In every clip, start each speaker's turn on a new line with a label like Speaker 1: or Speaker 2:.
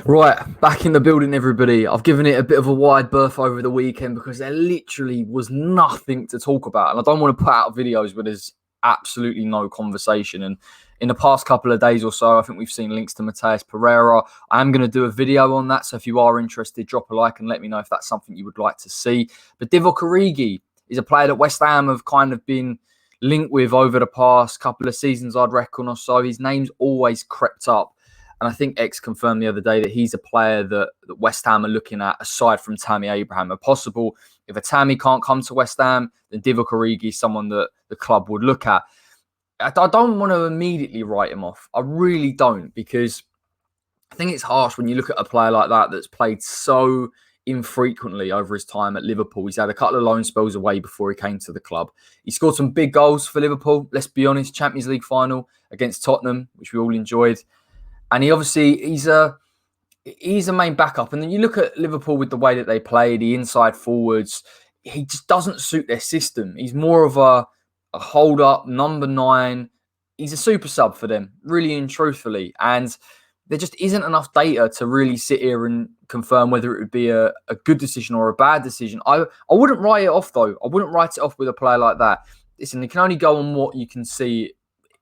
Speaker 1: Right, back in the building, everybody. I've given it a bit of a wide berth over the weekend because there literally was nothing to talk about. And I don't want to put out videos where there's absolutely no conversation. And in the past couple of days or so, I think we've seen links to Matheus Pereira. I am going to do a video on that. So if you are interested, drop a like and let me know if that's something you would like to see. But Divock Origi is a player that West Ham have kind of been linked with over the past couple of seasons, I'd reckon, or so. His name's always crept up. And I think X confirmed the other day that he's a player that West Ham are looking at aside from Tammy Abraham. If possible, if a Tammy can't come to West Ham, then Divock Origi is someone that the club would look at. I don't want to immediately write him off. I really don't, because I think it's harsh when you look at a player like that that's played so infrequently over his time at Liverpool. He's had a couple of loan spells away before he came to the club. He scored some big goals for Liverpool. Let's be honest, Champions League final against Tottenham, which we all enjoyed. And he's a main backup. And then you look at Liverpool with the way that they play, the inside forwards, he just doesn't suit their system. He's more of a hold-up, number 9. He's a super sub for them, really and truthfully. And there just isn't enough data to really sit here and confirm whether it would be a good decision or a bad decision. I wouldn't write it off, though. I wouldn't write it off with a player like that. Listen, you can only go on what you can see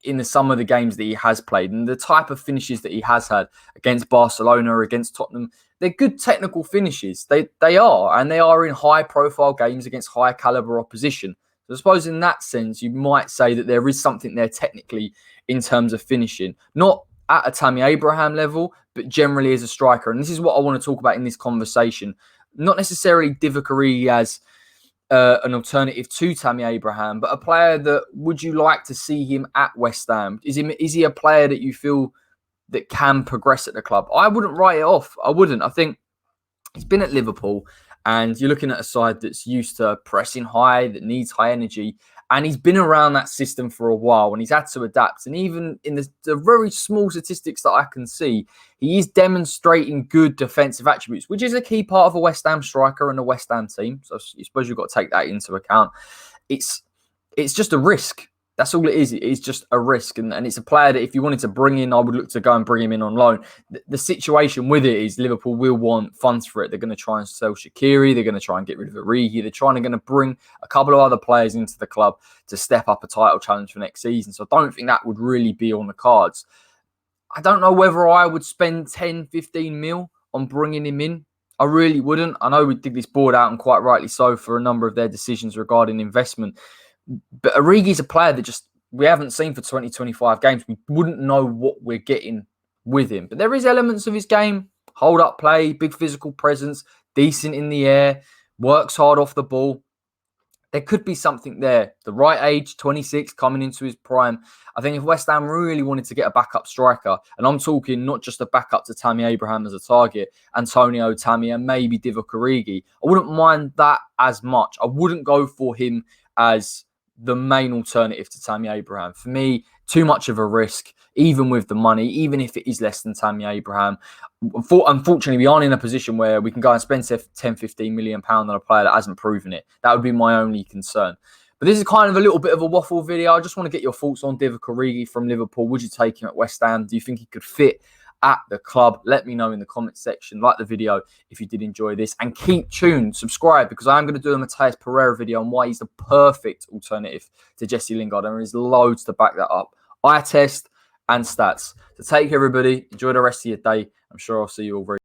Speaker 1: in some of the games that he has played and the type of finishes that he has had against Barcelona, against Tottenham. They're good technical finishes. They are, and they are in high-profile games against high-caliber opposition. So I suppose in that sense, you might say that there is something there technically in terms of finishing. Not at a Tammy Abraham level, but generally as a striker. And this is what I want to talk about in this conversation. Not necessarily Divock Origi as an alternative to Tammy Abraham, but a player that would you like to see him at West Ham? Is he a player that you feel that can progress at the club? I wouldn't write it off. I wouldn't. I think he's been at Liverpool, and you're looking at a side that's used to pressing high, that needs high energy, and he's been around that system for a while, and he's had to adapt. And even in the very small statistics that I can see, he is demonstrating good defensive attributes, which is a key part of a West Ham striker and a West Ham team. So I suppose you've got to take that into account. It's just a risk. That's all it is. It is just a risk. And it's a player that if you wanted to bring in, I would look to go and bring him in on loan. The situation with it is Liverpool will want funds for it. They're going to try and sell Shaqiri. They're going to try and get rid of Origi. They're going to bring a couple of other players into the club to step up a title challenge for next season. So I don't think that would really be on the cards. I don't know whether I would spend 10, 15 mil on bringing him in. I really wouldn't. I know we dig this board out, and quite rightly so, for a number of their decisions regarding investment. But Origi's a player that we haven't seen for 20-25 games. We wouldn't know what we're getting with him. But there is elements of his game: hold-up play, big physical presence, decent in the air, works hard off the ball. There could be something there. The right age, 26, coming into his prime. I think if West Ham really wanted to get a backup striker, and I'm talking not just a backup to Tammy Abraham as a target, Antonio, Tammy, and maybe Divock Origi, I wouldn't mind that as much. I wouldn't go for him as the main alternative to Tammy Abraham. For me, too much of a risk, even with the money, even if it is less than Tammy Abraham. Unfortunately, we aren't in a position where we can go and spend 10, 15 million pounds on a player that hasn't proven it. That would be my only concern. But this is kind of a little bit of a waffle video. I just want to get your thoughts on Divock Origi from Liverpool. Would you take him at West Ham? Do you think he could fit at the club? Let me know in the comment section. Like the video if you did enjoy this, and keep tuned, subscribe, because I am going to do a Matheus Pereira video on why he's the perfect alternative to Jesse Lingard, and there is loads to back that up, eye test and stats. So take care, everybody. Enjoy the rest of your day. I'm sure I'll see you all very